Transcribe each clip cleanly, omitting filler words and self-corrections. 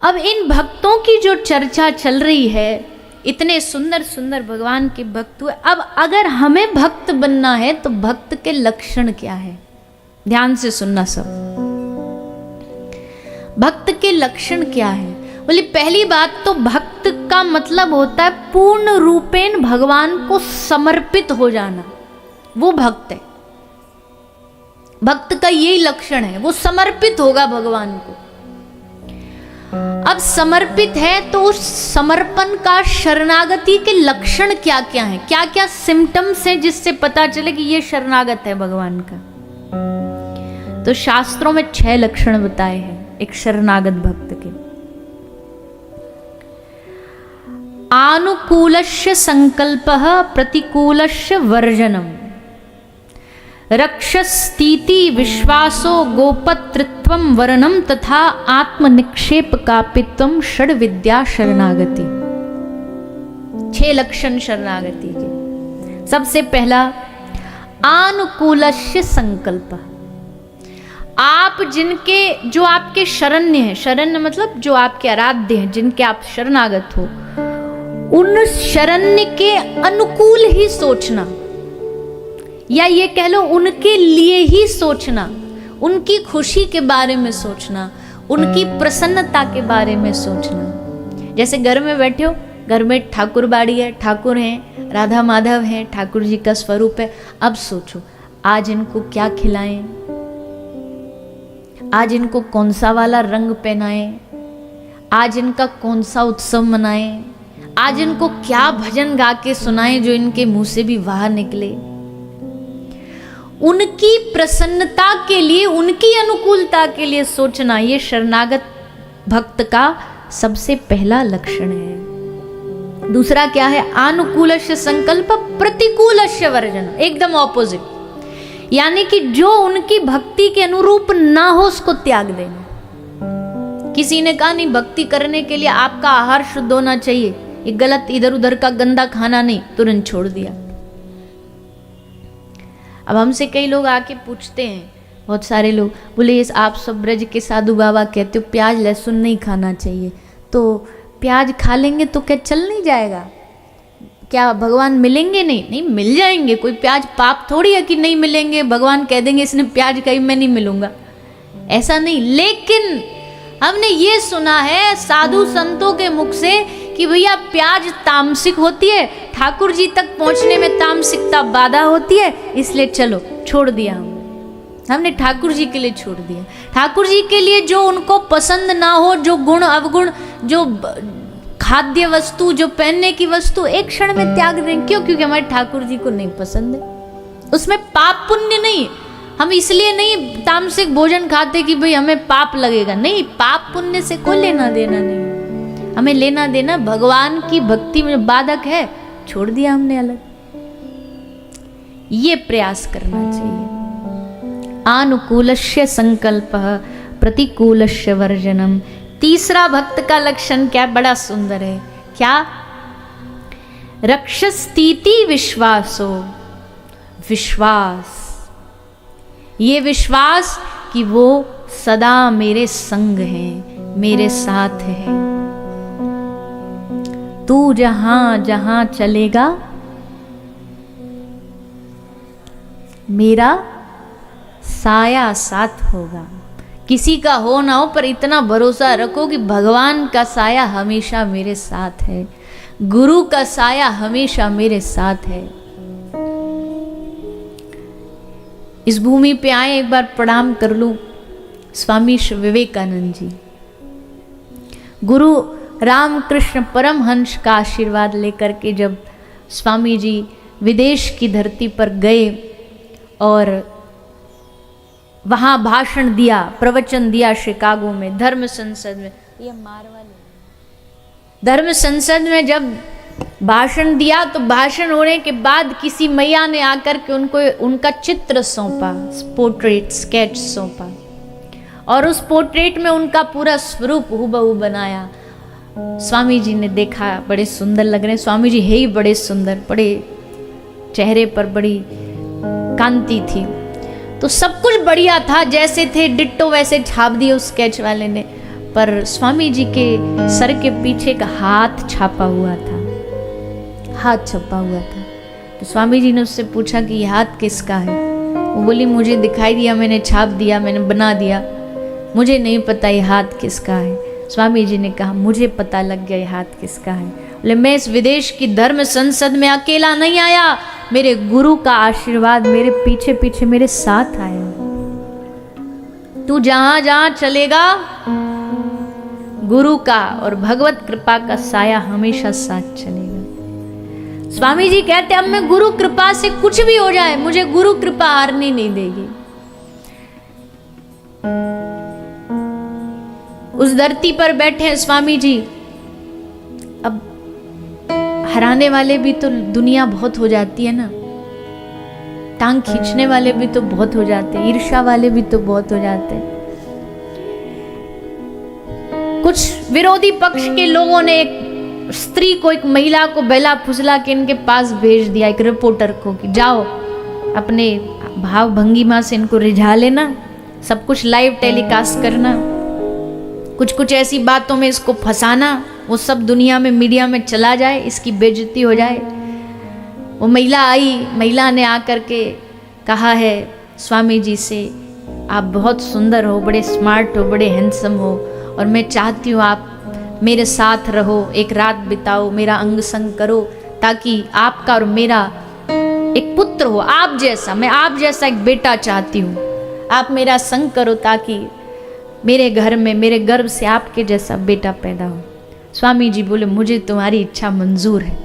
अब इन भक्तों की जो चर्चा चल रही है, इतने सुंदर सुंदर भगवान के भक्त हुए। अब अगर हमें भक्त बनना है तो भक्त के लक्षण क्या है, ध्यान से सुनना सब। भक्त के लक्षण क्या है? बोले पहली बात तो भक्त का मतलब होता है पूर्ण रूपेण भगवान को समर्पित हो जाना, वो भक्त है। भक्त का यही लक्षण है, वो समर्पित होगा भगवान को। अब समर्पित है तो उस समर्पण का शरणागति के लक्षण क्या क्या हैं, क्या क्या सिम्टम्स हैं जिससे पता चले कि ये शरणागत है भगवान का। तो शास्त्रों में 6 लक्षण बताए हैं एक शरणागत भक्त के। आनुकूलस्य संकल्पः प्रतिकूलस्य वर्जनम्, रक्षस्तीति विश्वासो गोपतृत्वं वरणम तथा आत्मनिक्षेप कापित्वं षड विद्या शरणागति। 6 लक्षण शरणागति के। सबसे पहला आनुकूलस्य संकल्प। आप जिनके, जो आपके शरण्य हैं, शरण्य मतलब जो आपके आराध्य हैं, जिनके आप शरणागत हो, उन शरण्य के अनुकूल ही सोचना, या ये कह लो उनके लिए ही सोचना, उनकी खुशी के बारे में सोचना, उनकी प्रसन्नता के बारे में सोचना। जैसे घर में बैठे हो, घर में ठाकुर बाड़ी है, ठाकुर हैं, राधा माधव हैं, ठाकुर जी का स्वरूप है। अब सोचो आज इनको क्या खिलाएं, आज इनको कौन सा वाला रंग पहनाएं, आज इनका कौन सा उत्सव मनाएं, आज इनको क्या भजन गा के सुनाएं जो इनके मुंह से भी बाहर निकले। उनकी प्रसन्नता के लिए, उनकी अनुकूलता के लिए सोचना, ये शरणागत भक्त का सबसे पहला लक्षण है। दूसरा क्या है? अनुकूलस्य संकल्प प्रतिकूलस्य वर्जन, एकदम ऑपोजिट। यानी कि जो उनकी भक्ति के अनुरूप ना हो उसको त्याग देना। किसी ने कहा नहीं भक्ति करने के लिए आपका आहार शुद्ध होना चाहिए, ये गलत, इधर उधर का गंदा खाना नहीं, तुरंत छोड़ दिया। अब हमसे कई लोग आके पूछते हैं, बहुत सारे लोग बोले ये आप सब ब्रज के साधु बाबा कहते हो प्याज लहसुन नहीं खाना चाहिए, तो प्याज खा लेंगे तो क्या चल नहीं जाएगा? क्या भगवान मिलेंगे नहीं? नहीं, मिल जाएंगे। कोई प्याज पाप थोड़ी है कि नहीं मिलेंगे। भगवान कह देंगे इसने प्याज कही मैं नहीं मिलूंगा, ऐसा नहीं। लेकिन हमने ये सुना है साधु संतों के मुख से कि भैया प्याज तामसिक होती है, ठाकुर जी तक पहुंचने में तामसिकता बाधा होती है, इसलिए चलो छोड़ दिया। हमने ठाकुर जी के लिए छोड़ दिया। ठाकुर जी के लिए जो उनको पसंद ना हो, जो गुण अवगुण, जो खाद्य वस्तु, जो पहनने की वस्तु, एक क्षण में त्याग दें। क्यों? क्योंकि हमारे ठाकुर जी को नहीं पसंद है। उसमें पाप पुण्य नहीं। हम इसलिए नहीं तामसिक भोजन खाते कि भाई हमें पाप लगेगा, नहीं, पाप पुण्य से कोई लेना देना नहीं। हमें लेना देना भगवान की भक्ति में बाधक है, छोड़ दिया हमने अलग। ये प्रयास करना चाहिए। अनुकूलस्य संकल्पः प्रतिकूलस्य वर्जनम। तीसरा भक्त का लक्षण क्या? बड़ा सुंदर है। क्या? रक्षस्तीति विश्वासो। विश्वास, ये विश्वास कि वो सदा मेरे संग है, मेरे साथ है। तू जहां जहां चलेगा मेरा साया साथ होगा। किसी का हो ना हो, पर इतना भरोसा रखो कि भगवान का साया हमेशा मेरे साथ है, गुरु का साया हमेशा मेरे साथ है। इस भूमि पे आए, एक बार प्रणाम कर लूं स्वामी विवेकानंद जी। गुरु रामकृष्ण परमहंस का आशीर्वाद लेकर के जब स्वामी जी विदेश की धरती पर गए और वहाँ भाषण दिया, प्रवचन दिया शिकागो में, धर्म संसद में, ये धर्म संसद में जब भाषण दिया तो भाषण होने के बाद किसी मैया ने आकर के उनको उनका चित्र सौंपा, पोर्ट्रेट स्केच सौंपा, और उस पोर्ट्रेट में उनका पूरा स्वरूप हूबहू बनाया। स्वामी जी ने देखा, बड़े सुंदर लग रहे हैं। स्वामी जी है ही बड़े सुंदर, बड़े चेहरे पर बड़ी कांति थी, तो सब कुछ बढ़िया था, जैसे थे डिट्टो वैसे छाप दिए उस स्केच वाले ने। पर स्वामी जी के सर के पीछे का हाथ छापा हुआ था, हाथ छपा हुआ था। तो स्वामी जी ने उससे पूछा कि ये हाथ किसका है? वो बोली मुझे दिखाई दिया, मैंने छाप दिया, मैंने बना दिया, मुझे नहीं पता ये हाथ किसका है। स्वामी जी ने कहा मुझे पता लग गया ये हाथ किसका है। बोले मैं इस विदेश की धर्म संसद में अकेला नहीं आया, मेरे गुरु का आशीर्वाद मेरे पीछे पीछे मेरे साथ आया। तू जहां जहां चलेगा गुरु का और भगवत कृपा का साया हमेशा साथ चलेगा। स्वामी जी कहते अब मैं गुरु कृपा से कुछ भी हो जाए, मुझे गुरु कृपा हारने नहीं देगी। उस धरती पर बैठे हैं स्वामी जी। अब हराने वाले भी तो दुनिया बहुत हो जाती है ना, टांग खींचने वाले भी तो बहुत हो जाते हैं, ईर्ष्या वाले भी तो बहुत हो जाते हैं। कुछ विरोधी पक्ष के लोगों ने एक स्त्री को, एक महिला को बेला फुसला के इनके पास भेज दिया, एक रिपोर्टर को, कि जाओ अपने भाव भंगिमा से इनको रिझा लेना, सब कुछ लाइव टेलीकास्ट करना, कुछ कुछ ऐसी बातों में इसको फंसाना, वो सब दुनिया में मीडिया में चला जाए, इसकी बेइज्जती हो जाए। वो महिला आई, महिला ने आकर के कहा है स्वामी जी से, आप बहुत सुंदर हो, बड़े स्मार्ट हो, बड़े हैंडसम हो, और मैं चाहती हूँ आप मेरे साथ रहो, एक रात बिताओ, मेरा अंग संग करो, ताकि आपका और मेरा एक पुत्र हो, आप जैसा, मैं आप जैसा एक बेटा चाहती हूँ, आप मेरा संग करो ताकि मेरे घर में, मेरे गर्भ से आपके जैसा बेटा पैदा हो। स्वामी जी बोले मुझे तुम्हारी इच्छा मंजूर है।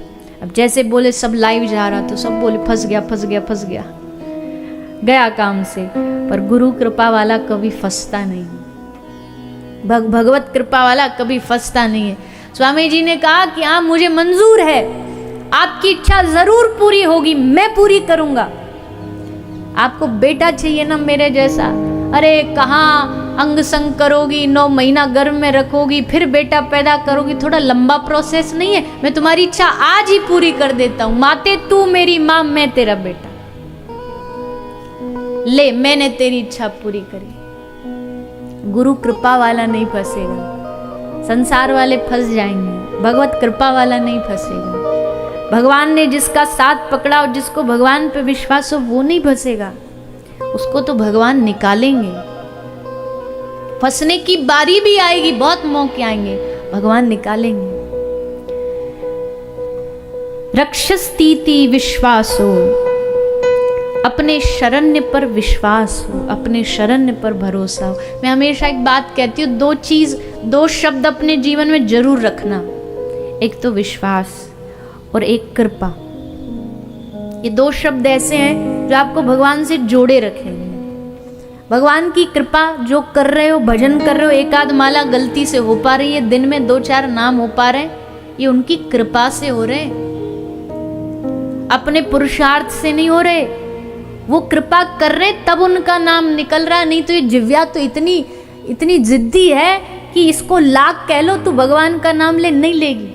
अब जैसे बोले सब लाइव जा रहा तो सब बोले फंस गया फंस गया फंस गया, गया काम से। पर गुरु कृपा वाला कभी फंसता नहीं, भगवत कृपा वाला कभी फंसता नहीं है। स्वामी जी ने कहा कि हाँ मुझे मंजूर है, आपकी इच्छा जरूर पूरी होगी, मैं पूरी करूंगा। आपको बेटा चाहिए ना मेरे जैसा, अरे कहाँ अंग संग करोगी, 9 महीना गर्भ में रखोगी, फिर बेटा पैदा करोगी, थोड़ा लंबा प्रोसेस नहीं है? मैं तुम्हारी इच्छा आज ही पूरी कर देता हूं। माते तू मेरी माँ, मैं तेरा बेटा, ले मैंने तेरी इच्छा पूरी करी। गुरु कृपा वाला नहीं फंसेगा, संसार वाले फंस जाएंगे, भगवत कृपा वाला नहीं फंसेगा। भगवान ने जिसका साथ पकड़ा और जिसको भगवान पे विश्वास हो वो नहीं फंसेगा, उसको तो भगवान निकालेंगे। फंसने की बारी भी आएगी, बहुत मौके आएंगे, भगवान निकालेंगे। रक्षस्तीति विश्वासो, अपने शरण्य पर विश्वास हो, अपने शरण्य पर भरोसा हो। मैं हमेशा एक बात कहती हूँ, दो शब्द अपने जीवन में जरूर रखना, एक तो विश्वास और एक कृपा। ये 2 शब्द ऐसे हैं जो आपको भगवान से जोड़े रखेंगे। भगवान की कृपा, जो कर रहे हो, भजन कर रहे हो, एक आध माला गलती से हो पा रही है, दिन में 2-4 नाम हो पा रहे हैं, ये उनकी कृपा से हो रहे, अपने पुरुषार्थ से नहीं हो रहे। वो कृपा कर रहे तब उनका नाम निकल रहा। नहीं तो ये जिव्या तो इतनी जिद्दी है कि इसको लाख कह लो तो भगवान का नाम ले नहीं लेगी।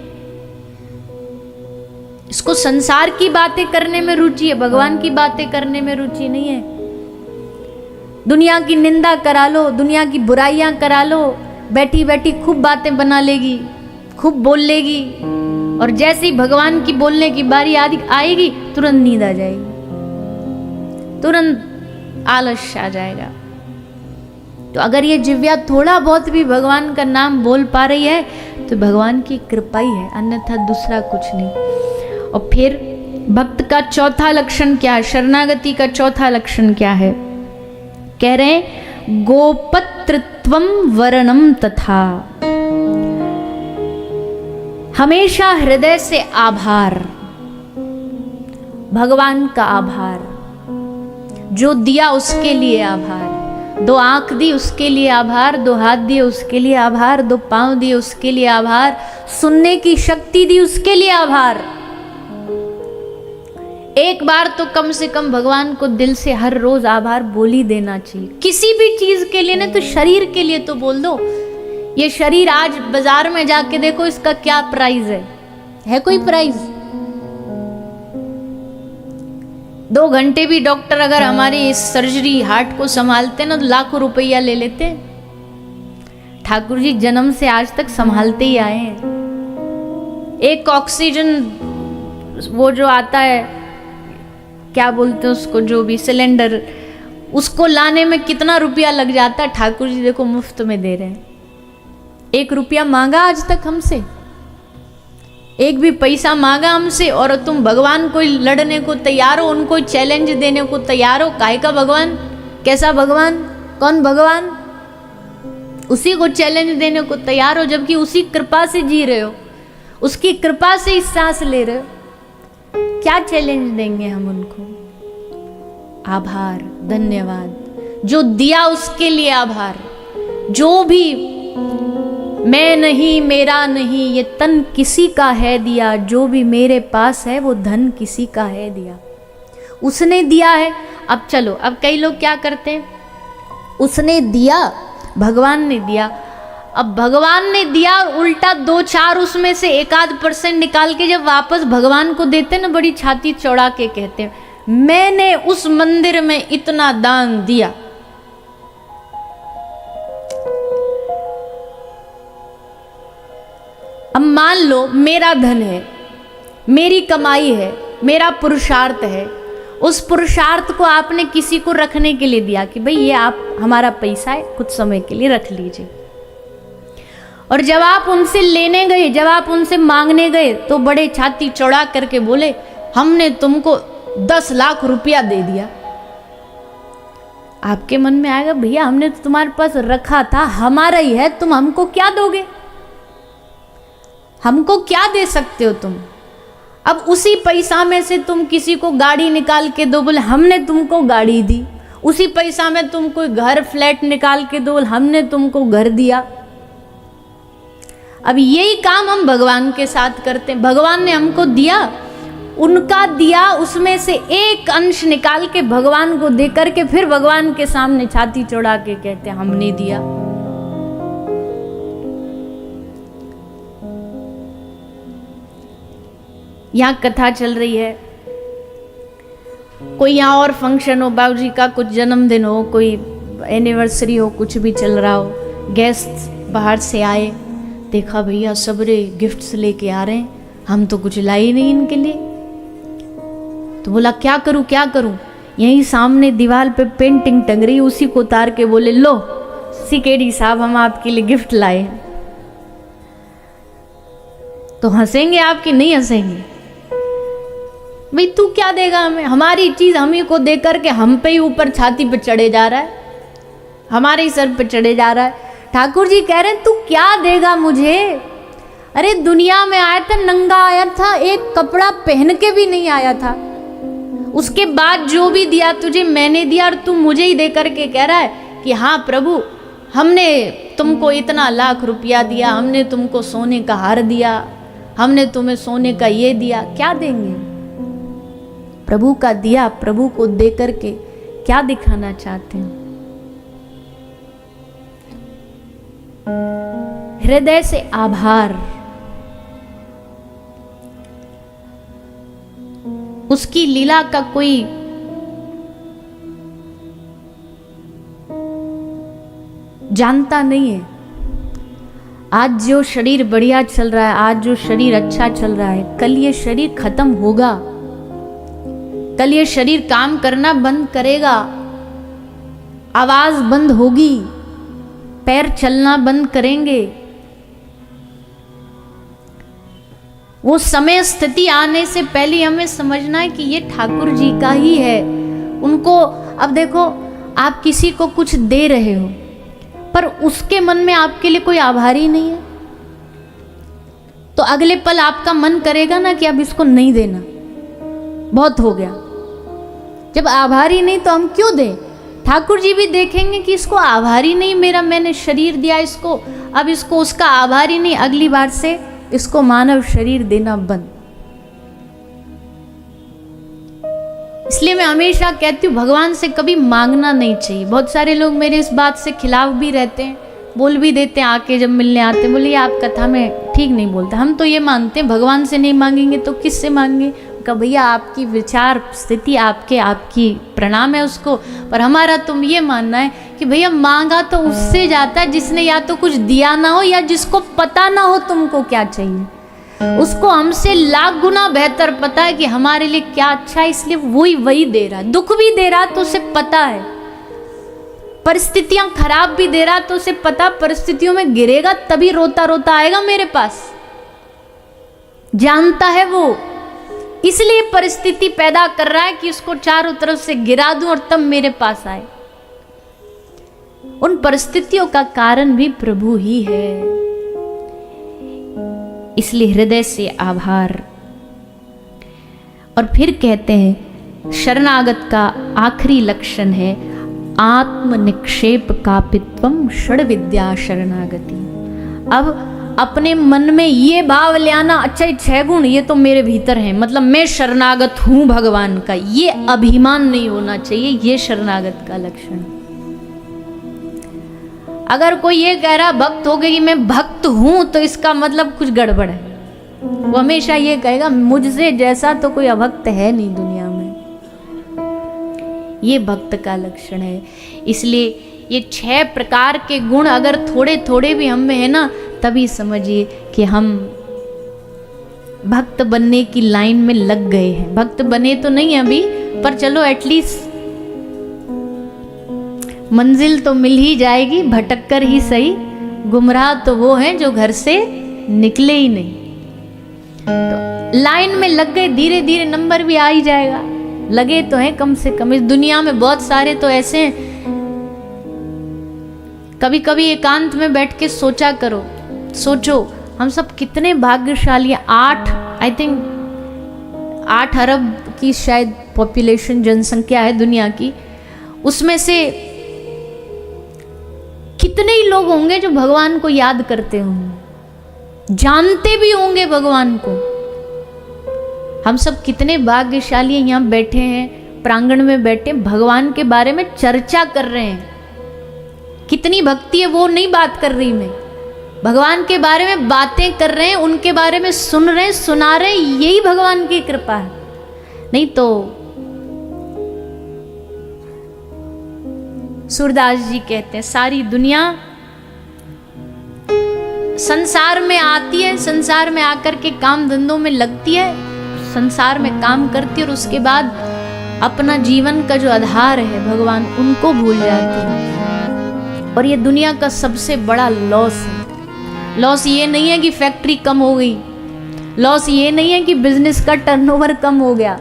इसको संसार की बातें करने में रुचि है, भगवान की बातें करने में रुचि नहीं है। दुनिया की निंदा करा लो, दुनिया की बुराइयां करा लो, बैठी बैठी खूब बातें बना लेगी, खूब बोल लेगी, और जैसे ही भगवान की बोलने की बारी आएगी तुरंत नींद आ जाएगी, तुरंत आलस आ जाएगा। तो अगर ये जिव्या थोड़ा बहुत भी भगवान का नाम बोल पा रही है तो भगवान की कृपा ही है, अन्यथा दूसरा कुछ नहीं। और फिर भक्त का चौथा लक्षण क्या है, शरणागति का चौथा लक्षण क्या है? कह रहे हैं गोपत्रत्वम वरणम तथा, हमेशा हृदय से आभार, भगवान का आभार, जो दिया उसके लिए आभार, 2 आंख दी उसके लिए आभार, 2 हाथ दिए उसके लिए आभार, 2 पांव दिए उसके लिए आभार, सुनने की शक्ति दी उसके लिए आभार। एक बार तो कम से कम भगवान को दिल से हर रोज आभार बोल ही देना चाहिए, किसी भी चीज के लिए, ना तो शरीर के लिए तो बोल दो। ये शरीर आज बाजार में जाके देखो इसका क्या प्राइस है कोई प्राइस? 2 घंटे भी डॉक्टर अगर हमारी इस सर्जरी हार्ट को संभालते ना तो लाखों रुपया ले लेते। ठाकुर जी जन्म से आज तक संभालते ही आए हैं। एक ऑक्सीजन वो जो आता है, क्या बोलते हैं उसको, जो भी सिलेंडर, उसको लाने में कितना रुपया लग जाता है, ठाकुर जी देखो मुफ्त में दे रहे हैं। 1 रुपया मांगा आज तक हमसे, एक भी पैसा मांगा हमसे, और तुम भगवान को लड़ने को तैयार हो, उनको चैलेंज देने को तैयार हो। काहे का भगवान? कैसा भगवान? कौन भगवान? उसी को चैलेंज देने को तैयार हो, जबकि उसी कृपा से जी रहे हो, उसकी कृपा से इस सांस ले रहे हो। क्या चैलेंज देंगे हम उनको? आभार, धन्यवाद। जो दिया उसके लिए आभार। जो भी मैं नहीं, मेरा नहीं, ये तन किसी का है दिया, जो भी मेरे पास है वो धन किसी का है दिया, उसने दिया है। अब चलो, अब कई लोग क्या करते हैं, उसने दिया, भगवान ने दिया। अब भगवान ने दिया, उल्टा 2-4 उसमें से 1-8% निकाल के जब वापस भगवान को देते ना, बड़ी छाती चौड़ा के कहते हैं मैंने उस मंदिर में इतना दान दिया। अब मान लो मेरा धन है, मेरी कमाई है, मेरा पुरुषार्थ है, उस पुरुषार्थ को आपने किसी को रखने के लिए दिया कि भाई ये आप हमारा पैसा है, कुछ समय के लिए रख लीजिए। और जब आप उनसे लेने गए, जब आप उनसे मांगने गए, तो बड़े छाती चौड़ा करके बोले हमने तुमको 10 लाख रुपया दे दिया। आपके मन में आएगा भैया हमने तो तुम्हारे पास रखा था, हमारा ही है, तुम हमको क्या दोगे? हमको क्या दे सकते हो तुम? अब उसी पैसा में से तुम किसी को गाड़ी निकाल के दो, बोले हमने तुमको गाड़ी दी। उसी पैसा में तुम कोई घर फ्लैट निकाल के दो, बोले हमने तुमको घर दिया। अब यही काम हम भगवान के साथ करते हैं। भगवान ने हमको दिया, उनका दिया, उसमें से एक अंश निकाल के भगवान को दे करके फिर भगवान के सामने छाती चौड़ा के कहते हैं हमने दिया। यहाँ कथा चल रही है, कोई यहाँ और फंक्शन हो, बाबूजी का कुछ जन्मदिन हो, कोई एनिवर्सरी हो, कुछ भी चल रहा हो, गेस्ट बाहर से आए, देखा भैया सबरे गिफ्ट्स लेके आ रहे हैं, हम तो कुछ लाई नहीं इनके लिए। तो बोला क्या करूं क्या करूं? यहीं सामने दीवार पे पेंटिंग टंग रही, उसी को उतार के बोले लो सिकेडी साहब हम आपके लिए गिफ्ट लाए। तो हंसेंगे आपकी? नहीं हंसेंगे। भाई तू क्या देगा हमें? हमारी चीज हम ही को दे करके हम पे ही ऊपर छाती पे चढ़े जा रहा है, हमारे ही सर पे चढ़े जा रहा है। ठाकुर जी कह रहे हैं तू क्या देगा मुझे? अरे दुनिया में आया था, नंगा आया था, एक कपड़ा पहन के भी नहीं आया था। उसके बाद जो भी दिया तुझे मैंने दिया, और तू मुझे ही दे करके कह रहा है कि हाँ प्रभु हमने तुमको इतना लाख रुपया दिया, हमने तुमको सोने का हार दिया, हमने तुम्हें सोने का ये दिया। क्या देंगे? प्रभु का दिया प्रभु को दे करके क्या दिखाना चाहते हैं? हृदय से आभार, उसकी लीला का कोई जानता नहीं है। आज जो शरीर बढ़िया चल रहा है, आज जो शरीर अच्छा चल रहा है, कल ये शरीर खत्म होगा, कल ये शरीर काम करना बंद करेगा, आवाज बंद होगी, पैर चलना बंद करेंगे। वो समय स्थिति आने से पहले हमें समझना है कि ये ठाकुर जी का ही है। उनको अब देखो, आप किसी को कुछ दे रहे हो पर उसके मन में आपके लिए कोई आभारी नहीं है, तो अगले पल आपका मन करेगा ना कि अब इसको नहीं देना, बहुत हो गया। जब आभारी नहीं तो हम क्यों दें? ठाकुर जी भी देखेंगे कि इसको आभारी नहीं, मेरा मैंने शरीर दिया इसको, अब इसको उसका आभारी नहीं, अगली बार से इसको मानव शरीर देना बंद। इसलिए मैं हमेशा कहती हूँ भगवान से कभी मांगना नहीं चाहिए। बहुत सारे लोग मेरे इस बात से खिलाफ भी रहते हैं, बोल भी देते हैं आके जब मिलने आते हैं, बोले ये आप कथा में ठीक नहीं बोलते। हम तो ये मानते हैं भगवान से नहीं मांगेंगे तो किससे मांगेंगे? का भैया आपकी विचार स्थिति आपकी प्रणाम है उसको, पर हमारा तुम ये मानना है कि भैया मांगा तो उससे जाता है जिसने या तो कुछ दिया ना हो या जिसको पता ना हो तुमको क्या चाहिए। उसको हमसे लाख गुना बेहतर पता है कि हमारे लिए क्या अच्छा है, इसलिए वही दे रहा है। दुख भी दे रहा तो उसे पता है, परिस्थितियां खराब भी दे रहा तो उसे पता परिस्थितियों में गिरेगा तभी रोता रोता आएगा मेरे पास, जानता है वो। इसलिए परिस्थिति पैदा कर रहा है कि उसको चारों तरफ से गिरा दूं और तब मेरे पास आए। उन परिस्थितियों का कारण भी प्रभु ही है। इसलिए हृदय से आभार। और फिर कहते हैं शरणागत का आखिरी लक्षण है आत्म निक्षेप कापित्वम षड विद्या शरणागति। अब अपने मन में ये भाव ले आना, अच्छा ये 6 गुण ये तो मेरे भीतर है, मतलब मैं शरणागत हूं भगवान का, ये अभिमान नहीं होना चाहिए। ये शरणागत का लक्षण। अगर कोई ये कह रहा भक्त हो गया कि मैं भक्त हूं तो इसका मतलब कुछ गड़बड़ है। वो हमेशा ये कहेगा मुझसे जैसा तो कोई अभक्त है नहीं दुनिया में। ये भक्त का लक्षण है। इसलिए ये 6 प्रकार के गुण अगर थोड़े थोड़े भी हम में है ना, तभी समझिए कि हम भक्त बनने की लाइन में लग गए हैं। भक्त बने तो नहीं अभी, पर चलो एटलीस्ट मंजिल तो मिल ही जाएगी, भटक कर ही सही। गुमराह तो वो हैं जो घर से निकले ही नहीं। तो लाइन में लग गए, धीरे धीरे नंबर भी आ ही जाएगा। लगे तो हैं कम से कम। इस दुनिया में बहुत सारे तो ऐसे हैं, कभी कभी एकांत में बैठ के सोचा करो, सोचो हम सब कितने भाग्यशाली हैं। 8 अरब की शायद पॉपुलेशन जनसंख्या है दुनिया की, उसमें से कितने ही लोग होंगे जो भगवान को याद करते होंगे, जानते भी होंगे भगवान को। हम सब कितने भाग्यशाली हैं, यहाँ बैठे हैं, प्रांगण में बैठे भगवान के बारे में चर्चा कर रहे हैं। कितनी भक्ति है वो नहीं बात कर रही मैं, भगवान के बारे में बातें कर रहे हैं, उनके बारे में सुन रहे हैं, सुना रहे हैं, यही भगवान की कृपा है। नहीं तो सूरदास जी कहते हैं सारी दुनिया संसार में आती है, संसार में आकर के काम धंधों में लगती है, संसार में काम करती है और उसके बाद अपना जीवन का जो आधार है भगवान, उनको भूल जाती है। और ये दुनिया का सबसे बड़ा लॉस है। लॉस ये नहीं है कि फैक्ट्री कम हो गई, लॉस ये नहीं है कि बिजनेस का टर्नओवर कम हो गया,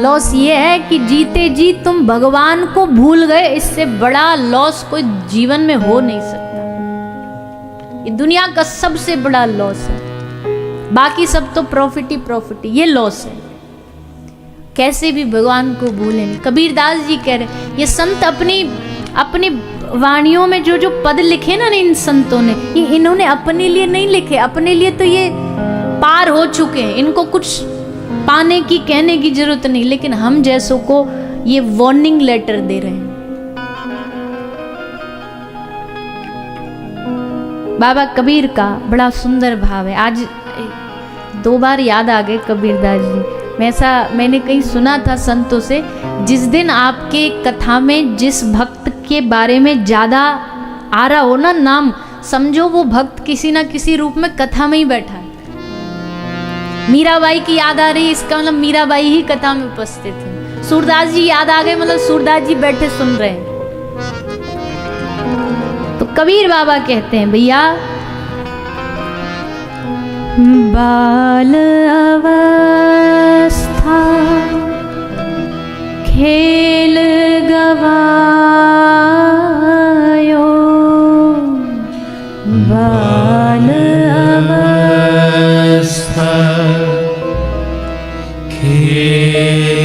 लॉस ये है कि जीते जी तुम भगवान को भूल गए। इससे बड़ा लॉस कोई जीवन में हो नहीं सकता। ये दुनिया का सबसे बड़ा लॉस है। बाकी सब तो प्रॉफिट ही प्रॉफिट, ये लॉस है। कैसे भी भगवान को भूलें। कबीरदास जी कह रहे, ये संत अपनी वाणियों में जो जो पद लिखे ना इन संतों ने, ये इन्होंने अपने लिए नहीं लिखे, अपने लिए तो ये पार हो चुके हैं, इनको कुछ पाने की कहने की जरूरत नहीं, लेकिन हम जैसों को ये वार्निंग लेटर दे रहे हैं। बाबा कबीर का बड़ा सुंदर भाव है। आज 2 बार याद आ गए कबीरदास जी। मैंने कहीं सुना था संतों से, जिस दिन आपके कथा में जिस भक्त के बारे में ज्यादा आ रहा हो ना नाम, समझो वो भक्त किसी ना किसी रूप में कथा में ही बैठा है। मीराबाई की याद आ रही, इसका मतलब मीराबाई ही कथा में उपस्थित है। सूरदास जी याद आ गए, मतलब सूरदास जी बैठे सुन रहे हैं। तो कबीर बाबा कहते हैं, भैया बाल अवस्था खेल गवायो, बाल अवस्था खेल